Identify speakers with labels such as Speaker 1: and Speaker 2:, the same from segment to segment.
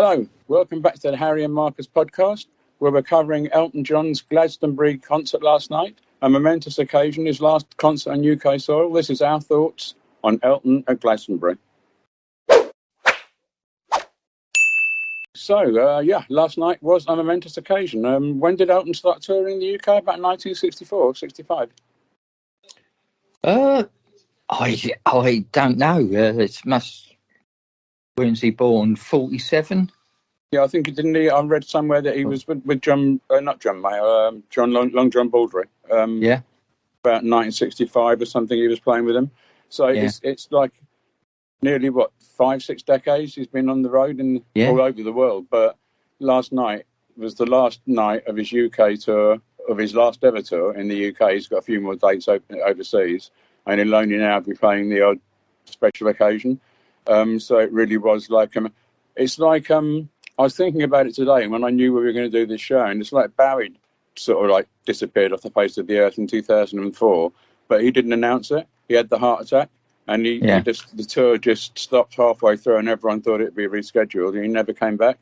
Speaker 1: Hello, welcome back to the Harri and Marcus Podcast, where we're covering Elton John's Glastonbury concert last night, a momentous occasion, his last concert on UK soil. This is our thoughts on Elton at Glastonbury. So, last night was a momentous occasion. When did Elton start touring the UK? About 1964, 65?
Speaker 2: I don't know. When's he born? 47?
Speaker 1: Yeah, I think he didn't. I read somewhere that he was with John, not John Mayer, Long John Baldry.
Speaker 2: Yeah.
Speaker 1: About 1965 or something. He was playing with him. So it's like nearly 5-6 decades he's been on the road and all over the world. But last night was the last night of his UK tour, of his last ever tour in the UK. He's got a few more dates open overseas, and he'll only now be playing the odd special occasion. So it really was like it's like I was thinking about it today when I knew we were going to do this show, and it's like Bowie sort of like disappeared off the face of the earth in 2004, but he didn't announce it. He had the heart attack, and the tour just stopped halfway through, and everyone thought it'd be rescheduled, and he never came back.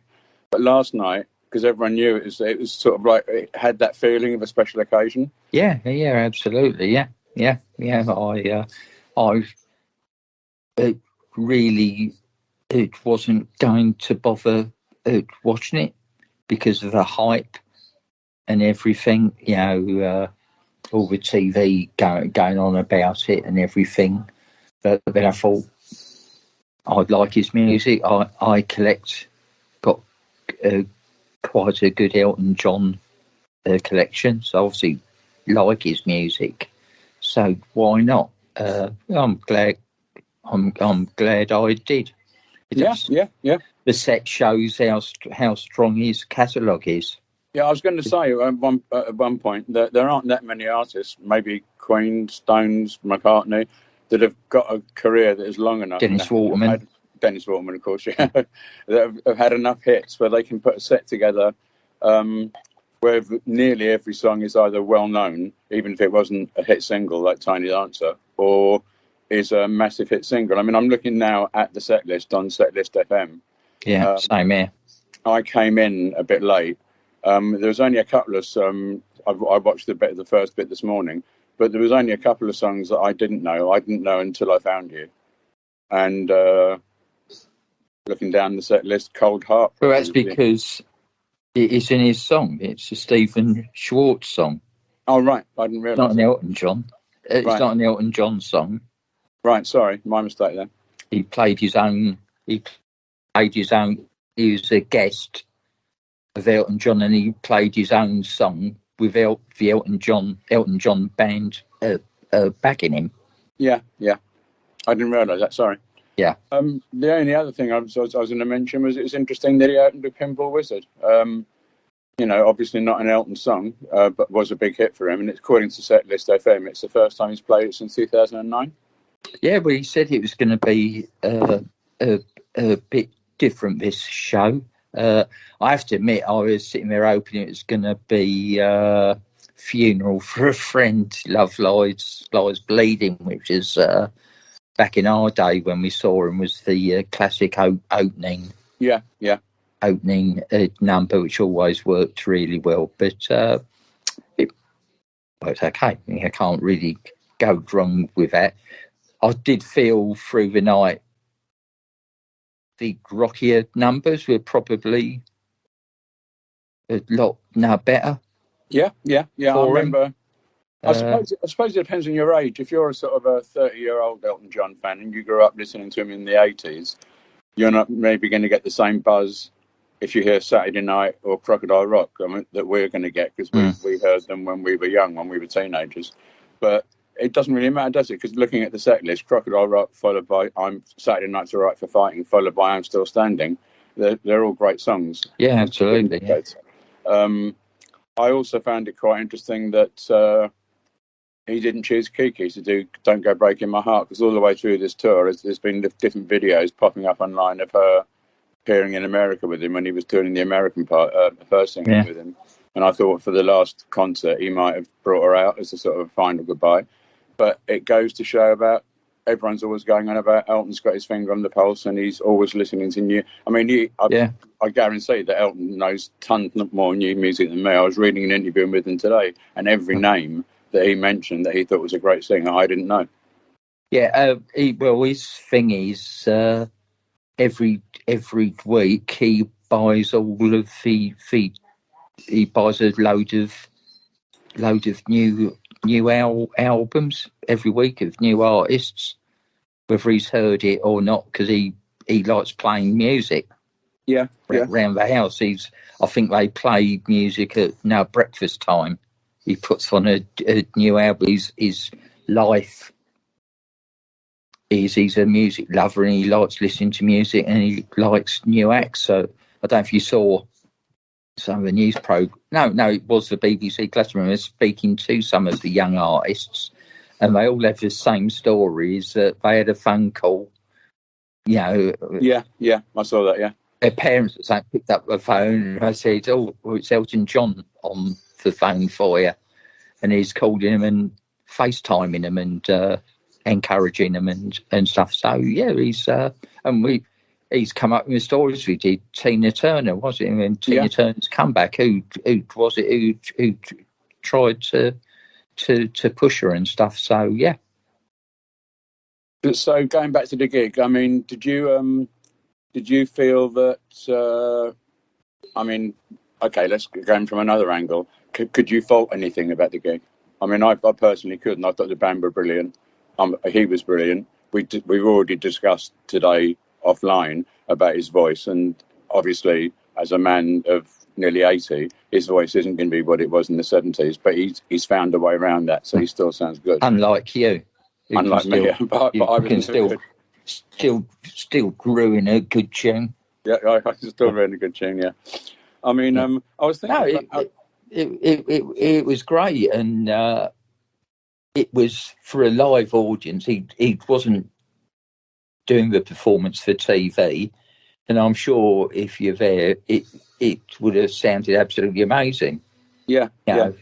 Speaker 1: But last night, because everyone knew it was sort of like it had that feeling of a special occasion.
Speaker 2: Yeah, absolutely, yeah. It wasn't going to bother watching it because of the hype and everything, all the TV going on about it and everything. But then I thought I'd like his music. got quite a good Elton John collection, so obviously like his music. So why not? I'm glad I did. Yeah. The set shows how strong his catalogue is.
Speaker 1: Yeah, I was going to say at one point that there aren't that many artists, maybe Queen, Stones, McCartney, that have got a career that is long enough.
Speaker 2: Dennis Waterman,
Speaker 1: of course, yeah. That have had enough hits where they can put a set together where nearly every song is either well known, even if it wasn't a hit single like Tiny Dancer, or is a massive hit single. I mean, I'm looking now at the set list on Setlist FM.
Speaker 2: Yeah, same here.
Speaker 1: I came in a bit late. There was only a couple of I watched the first bit this morning, but there was only a couple of songs that I didn't know. I didn't know until I found you. And looking down the set list, Cold Heart.
Speaker 2: Well, that's because it is in his song. It's a Stephen Schwartz song.
Speaker 1: Oh, right. I didn't realise.
Speaker 2: It's not an Elton John. It's not an Elton John song.
Speaker 1: Right, sorry. My mistake then.
Speaker 2: He played his own. He was a guest of Elton John, and he played his own song with the Elton John band backing him. Yeah.
Speaker 1: I didn't realise that. Sorry.
Speaker 2: Yeah.
Speaker 1: The only other thing I was going to mention was it's interesting that he opened with Pinball Wizard. Obviously not an Elton song, but was a big hit for him. And it's according to Setlist FM, it's the first time he's played it since 2009.
Speaker 2: Yeah, well, he said it was going to be a bit different, this show. I have to admit, I was sitting there hoping it was going to be Funeral for a Friend, Love Lies Bleeding, which is back in our day when we saw him, was the classic opening.
Speaker 1: Yeah.
Speaker 2: Opening number, which always worked really well. But it was okay. I can't really go wrong with that. I did feel through the night the rockier numbers were probably a lot better.
Speaker 1: Yeah. I remember. I suppose it depends on your age. If you're a sort of a 30-year-old Elton John fan and you grew up listening to him in the 80s, you're not maybe going to get the same buzz if you hear Saturday Night or Crocodile Rock that we're going to get, because we heard them when we were young, when we were teenagers. But it doesn't really matter, does it? Because looking at the set list, Crocodile Rock followed by Saturday Night's All Right for Fighting, followed by I'm Still Standing. They're all great songs.
Speaker 2: Yeah, absolutely. Yeah.
Speaker 1: I also found it quite interesting that he didn't choose Kiki to do Don't Go Breaking My Heart, because all the way through this tour there's been different videos popping up online of her appearing in America with him when he was doing the American part, first singing with him. And I thought for the last concert he might have brought her out as a sort of final goodbye. But it goes to show about everyone's always going on about Elton's got his finger on the pulse and he's always listening to new. I mean, I guarantee that Elton knows tons more new music than me. I was reading an interview with him today, and every name that he mentioned that he thought was a great singer, I didn't know.
Speaker 2: Yeah, his thing is every week he buys all of he buys a load of new albums every week of new artists, whether he's heard it or not, because he likes playing music.
Speaker 1: Yeah.
Speaker 2: Around the house. I think they play music at breakfast time. He puts on a new album. His life is he's a music lover and he likes listening to music and he likes new acts. So I don't know if you saw some of the news program. No, it was the BBC Glastonbury speaking to some of the young artists, and they all have the same stories. That they had a phone call. Yeah,
Speaker 1: I saw that. Yeah,
Speaker 2: their parents picked up the phone and I said, "Oh, it's Elton John on the phone for you," and he's calling him and FaceTiming him and encouraging him and stuff. So yeah, he's come up with stories. We did Tina Turner, was it? And Tina Turner's comeback. Who was it? Who tried to push her and stuff? So yeah.
Speaker 1: So going back to the gig, I mean, did you feel that? Okay, let's go from another angle. Could you fault anything about the gig? I mean, I personally couldn't. I thought the band were brilliant. He was brilliant. We've already discussed today offline about his voice, and obviously as a man of nearly 80, his voice isn't going to be what it was in the 70s, but he's found a way around that, so he still sounds good.
Speaker 2: Unlike you.
Speaker 1: Unlike me, but I
Speaker 2: can still ruin a good tune.
Speaker 1: Yeah, I can still ruin a good tune. Yeah, I mean, I was thinking.
Speaker 2: It was great, and it was for a live audience. He wasn't doing the performance for TV, and I'm sure if you're there, it would have sounded absolutely amazing.
Speaker 1: Yeah,
Speaker 2: I'm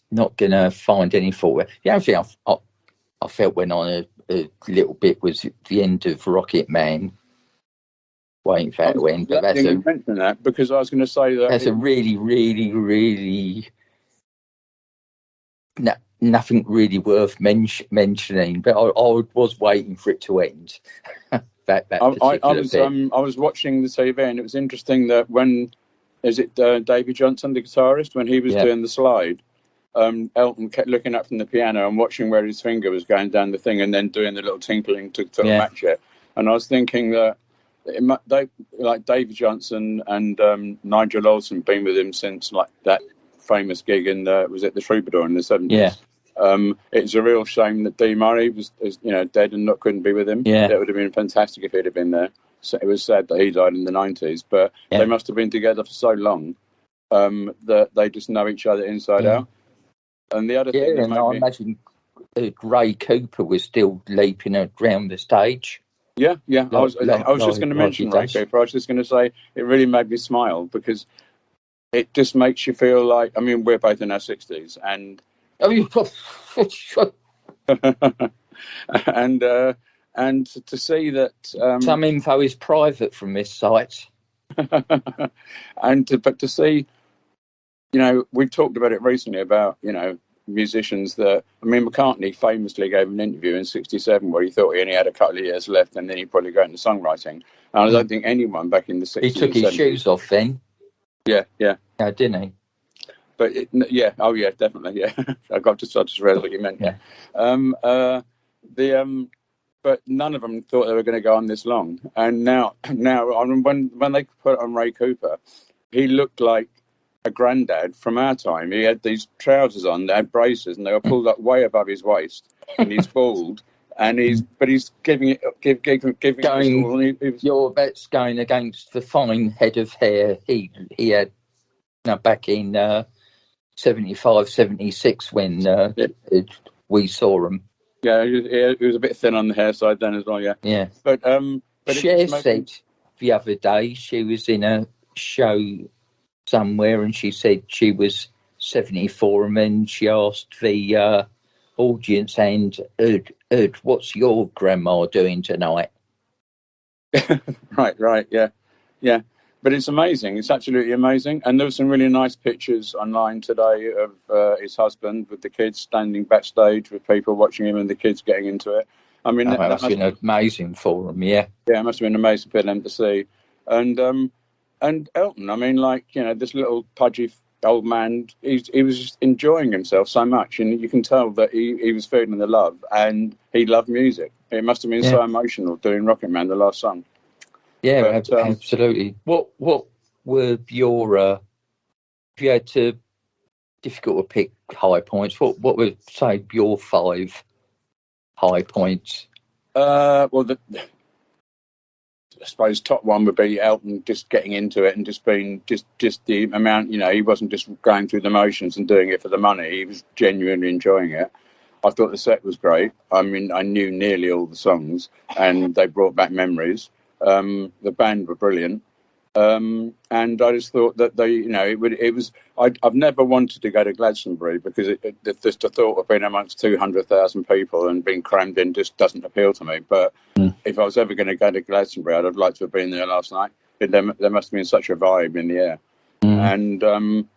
Speaker 2: not going to find any fault. The only thing I felt went on a little bit was at the end of Rocket Man. Waiting for that to end, but
Speaker 1: you mentioned that because I was going to say that
Speaker 2: that's a really, really, really nothing really worth mentioning. But I was waiting for it to end. I
Speaker 1: was watching the TV, and it was interesting that when Davy Johnson, the guitarist, when he was doing the slide, Elton kept looking up from the piano and watching where his finger was going down the thing, and then doing the little tinkling to match it. And I was thinking that. Like David Johnson and Nigel Olsson, been with him since like that famous gig in the Troubadour in the 70s.
Speaker 2: Yeah.
Speaker 1: It's a real shame that Dee Murray was dead and couldn't be with him.
Speaker 2: Yeah.
Speaker 1: That would have been fantastic if he'd have been there. So it was sad that he died in the 90s, but they must have been together for so long that they just know each other inside out. And the other thing,
Speaker 2: I imagine Ray Cooper was still leaping around the stage.
Speaker 1: Yeah. I was just going to mention Ray Cooper. I was just going to say it really made me smile because it just makes you feel like, I mean, we're both in our 60s, and and to see that
Speaker 2: some info is private from this site,
Speaker 1: but to see, we've talked about it recently about musicians that, I mean, McCartney famously gave an interview in 1967 where he thought he only had a couple of years left and then he'd probably go into songwriting. And I don't think anyone back in the 60s...
Speaker 2: He took his shoes off then.
Speaker 1: Yeah.
Speaker 2: Yeah, didn't he?
Speaker 1: But, definitely, yeah. I just read what you meant.
Speaker 2: Yeah.
Speaker 1: But none of them thought they were going to go on this long. And now when they put on Ray Cooper, he looked like a granddad from our time. He had these trousers on, they had braces, and they were pulled up way above his waist, and he's bald, and he's giving
Speaker 2: your bet's going against the fine head of hair he had back in 75, 76 when we saw him.
Speaker 1: Yeah, he was a bit thin on the hair side then as well.
Speaker 2: Yeah.
Speaker 1: But
Speaker 2: Cher said the other day she was in a show somewhere, and she said she was 74, and then she asked the audience, and Ed, what's your grandma doing tonight?
Speaker 1: Right, yeah. But it's amazing. It's absolutely amazing. And there were some really nice pictures online today of his husband with the kids standing backstage with people watching him and the kids getting into it. I mean,
Speaker 2: that must have been amazing for them, yeah.
Speaker 1: Yeah, it must have been amazing for them to see. And Elton, I mean, like, this little pudgy old man, he was just enjoying himself so much. And you can tell that he was feeling the love and he loved music. It must have been so emotional doing Rocket Man, the last song.
Speaker 2: Yeah, but, absolutely. What were your, if you had to, difficult to pick high points, what would, say, your 5 high points?
Speaker 1: Well, I suppose top one would be Elton just getting into it and just being just the amount, he wasn't just going through the motions and doing it for the money. He was genuinely enjoying it. I thought the set was great. I mean, I knew nearly all the songs and they brought back memories. The band were brilliant. And I just thought that I've never wanted to go to Glastonbury because just the thought of being amongst 200,000 people and being crammed in just doesn't appeal to me. But if I was ever going to go to Glastonbury, I'd have liked to have been there last night. There must have been such a vibe in the air. And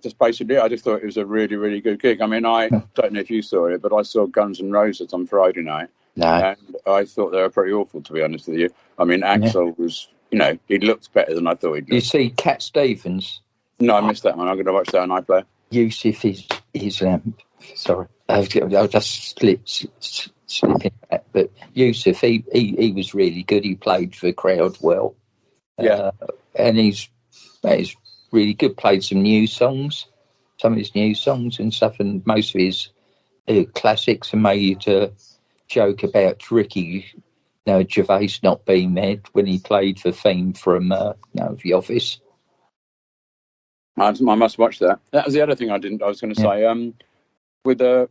Speaker 1: just basically, I just thought it was a really, really good gig. I mean, I don't know if you saw it, but I saw Guns N' Roses on Friday night.
Speaker 2: No.
Speaker 1: And I thought they were pretty awful, to be honest with you. I mean, Axl was... he looked better than I thought he'd look.
Speaker 2: You see Cat Stevens?
Speaker 1: No, I missed that one. I'm going to watch that on iPlayer.
Speaker 2: Yusuf is sorry, I'll just slip in that. But Yusuf, he was really good. He played for the crowd well.
Speaker 1: Yeah.
Speaker 2: And he's really good. Played some new songs, some of his new songs and stuff, and most of his classics, and made a joke about Ricky Gervais not being there when he played for Theme from The Office.
Speaker 1: I must watch that. That was the other thing I was going to say. With the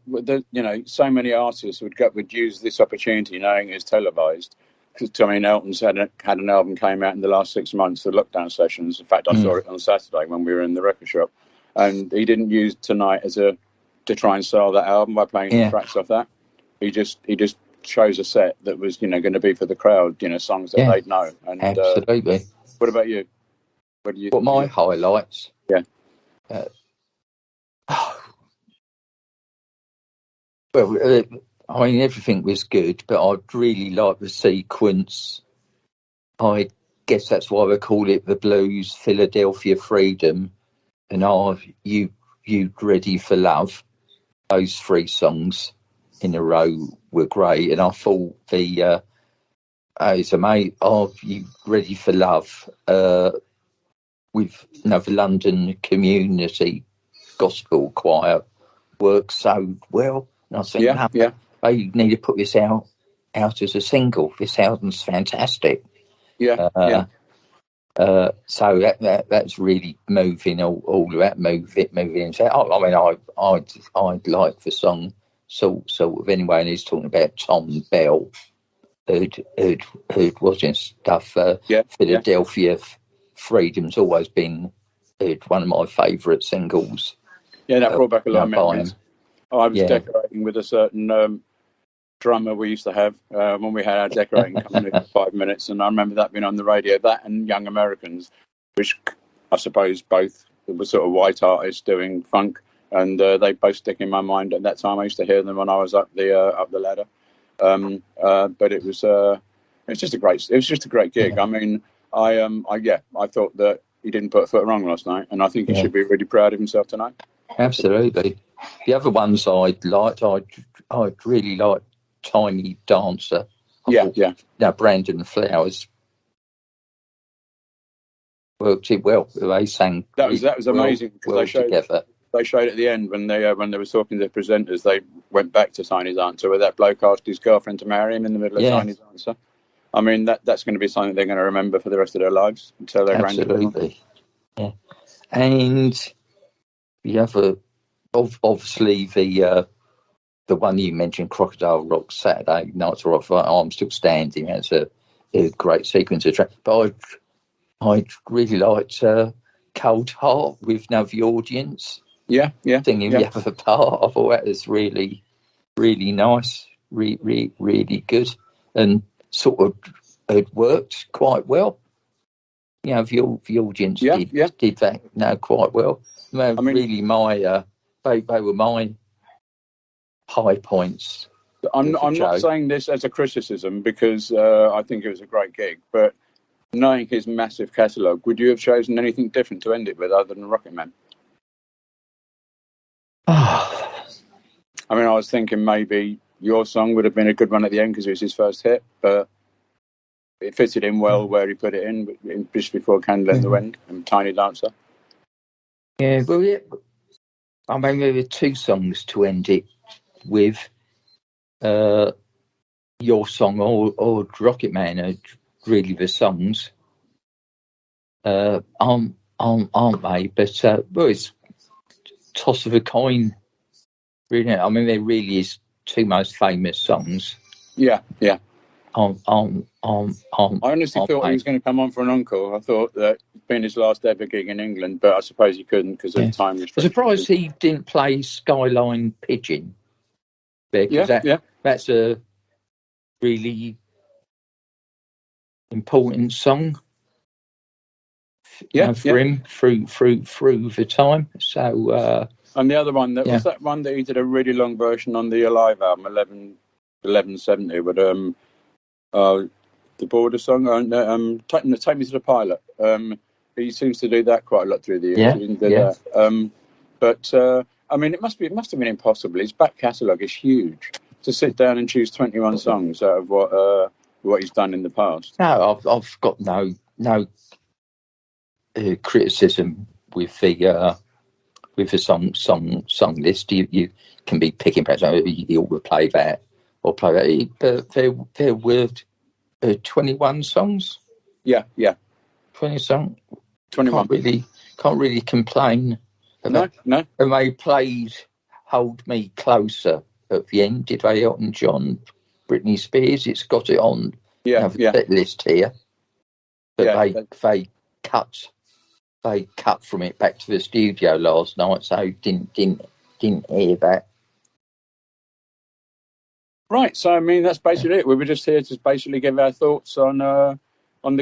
Speaker 1: so many artists would use this opportunity knowing it's televised. Because Elton's had an album came out in the last 6 months, the lockdown sessions. In fact, I saw it on Saturday when we were in the record shop, and he didn't use tonight to try and sell that album by playing tracks off that. He just chose a set that was going to be for the crowd, songs that they'd know. And
Speaker 2: absolutely.
Speaker 1: What about you?
Speaker 2: What my highlights?
Speaker 1: Yeah.
Speaker 2: Well, I mean, everything was good, but I'd really like the sequence. I guess that's why we call it the Blues, Philadelphia Freedom, and You Ready for Love. Those 3 songs in a row were great, and I thought the it's amazing. You Ready for Love with the London Community Gospel Choir works so well, and I think they need to put this out as a single. This album's fantastic. So that's really moving. All of that moving. So I mean, I'd like the song sort of anyway. And he's talking about Tom Bell, who'd watching stuff. Philadelphia Freedom's always been one of my favourite singles.
Speaker 1: Yeah, that brought back a lot of memories. I was decorating with a certain drummer we used to have when we had our decorating company for 5 minutes, and I remember that being on the radio. That and Young Americans, which I suppose both were sort of white artists doing funk, and they both stick in my mind. At that time, I used to hear them when I was up the ladder. But it was just a great gig. I mean, I thought that he didn't put a foot wrong last night, and I think he should be really proud of himself tonight.
Speaker 2: Absolutely. The other ones I'd really like Tiny Dancer. Now Brandon Flowers worked it well. They sang.
Speaker 1: That was amazing because they showed at the end when they were talking to the presenters. They went back to Tiny Dancer where that bloke asked his girlfriend to marry him in the middle of Tiny Dancer. I mean that's going to be something they're going to remember for the rest of their lives until they're
Speaker 2: absolutely. Yeah, and the other, obviously the one you mentioned, Crocodile Rock, Saturday Nights Rock, I'm Still Standing. That's a great sequence of track. But I'd really liked Cold Heart with The Audience. Singing the other part. I thought that was really, really nice, really good, and sort of had worked quite well. You know, the audience did that quite well. I mean, really, they were my high points.
Speaker 1: I'm not saying this as a criticism, because I think it was a great gig, but knowing his massive catalogue, would you have chosen anything different to end it with other than Rocket Man? I mean, I was thinking maybe Your Song would have been a good one at the end because it was his first hit, but it fitted in well where he put it in just before Candle in the Wind and Tiny Dancer.
Speaker 2: Yeah, well, I mean, there were two songs to end it with. Your Song or Rocket Man are really the songs, aren't they? But well, it's toss of a coin, really. I mean, they're really his two most famous songs.
Speaker 1: Yeah.
Speaker 2: I
Speaker 1: honestly thought he was going to come on for an encore. I thought that it'd been his last ever gig in England, but I suppose he couldn't because of time restrictions.
Speaker 2: I'm surprised he didn't play Skyline Pigeon. Because that's a really important song for him through the time. So
Speaker 1: and the other one was that one that he did a really long version on the Alive album, 1170, with the Border song, Take Me to the Pilot. He seems to do that quite a lot through the years. He didn't do that. But I mean, it must have been impossible. His back catalogue is huge. To sit down and choose 21 songs out of what he's done in the past.
Speaker 2: No, I've got no criticism with the song list. You can be picking perhaps you ought to play that or play that, but there were 21 songs.
Speaker 1: Yeah.
Speaker 2: 20 songs.
Speaker 1: 21.
Speaker 2: Can't really complain.
Speaker 1: No.
Speaker 2: And they played Hold Me Closer at the end. Did they? Elton John, Britney Spears. It's got it on the list here. But they cut from it back to the studio last night, so didn't hear that.
Speaker 1: Right. So I mean, that's basically it. We were just here to basically give our thoughts on the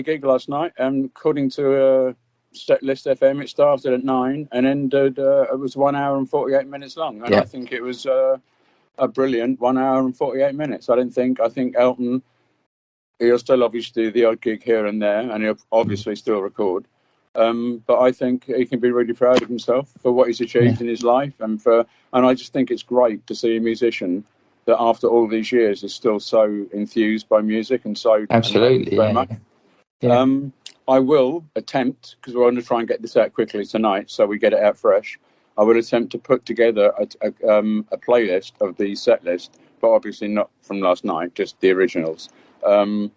Speaker 1: gig last night. And according to Setlist FM, it started at 9 and ended. It was 1 hour and 48 minutes long, and I think it was a brilliant 1 hour and 48 minutes. I think Elton, he'll still obviously do the odd gig here and there, and he'll obviously still record. But I think he can be really proud of himself for what he's achieved in his life, and I just think it's great to see a musician that after all these years is still so enthused by music and so
Speaker 2: absolutely
Speaker 1: very much. Yeah. I will attempt, because we're going to try and get this out quickly tonight, so we get it out fresh. I will attempt to put together a playlist of the set list, but obviously not from last night, just the originals. I'm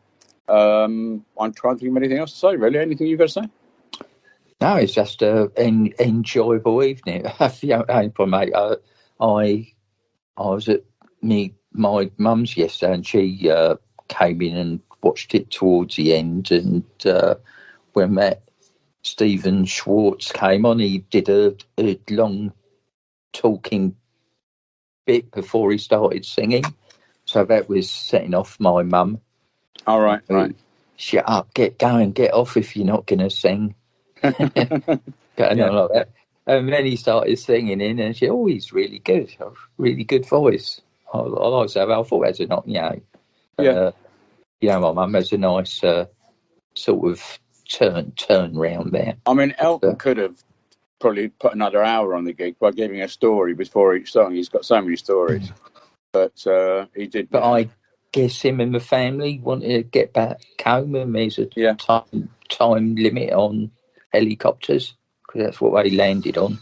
Speaker 1: trying to think of anything else to say, really. Anything you've got to say?
Speaker 2: No, it's just an enjoyable evening. Mate, I was at my mum's yesterday, and she came in and watched it towards the end, and when that Stephen Schwartz came on, he did a long talking bit before he started singing, so that was setting off my mum.
Speaker 1: All right.
Speaker 2: Shut up, get going, get off if you're not going to sing. Like that. And then he started singing in, and she said, he's really good voice. I like that. I thought that's a not, my mum has a nice sort of turn round there.
Speaker 1: I mean, Elton could have probably put another hour on the gig by giving a story before each song. He's got so many stories, but he did.
Speaker 2: But I guess him and the family wanted to get back home, and there's a time limit on helicopters, because that's what they landed on,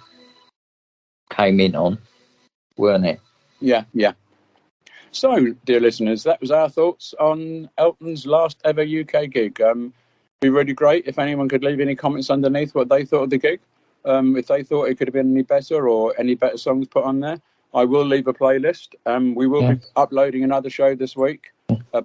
Speaker 2: came in on, weren't it?
Speaker 1: Yeah. So, dear listeners, that was our thoughts on Elton's last ever UK gig. Be really great if anyone could leave any comments underneath what they thought of the gig. If they thought it could have been any better or any better songs put on there. I will leave a playlist. We will be uploading another show this week.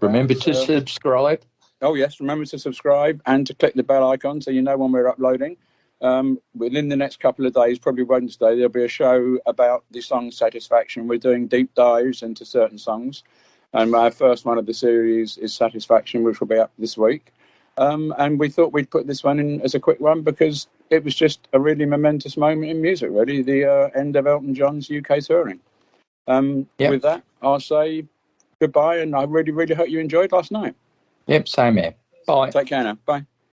Speaker 2: Remember to subscribe.
Speaker 1: Oh, yes. Remember to subscribe and to click the bell icon so you know when we're uploading. Within the next couple of days, probably Wednesday, there'll be a show about the song Satisfaction. We're doing deep dives into certain songs. And our first one of the series is Satisfaction, which will be up this week. And we thought we'd put this one in as a quick one because it was just a really momentous moment in music, really, the end of Elton John's UK touring. With that, I'll say goodbye, and I really, really hope you enjoyed last night.
Speaker 2: Yep, same here. Bye.
Speaker 1: Take care now. Bye.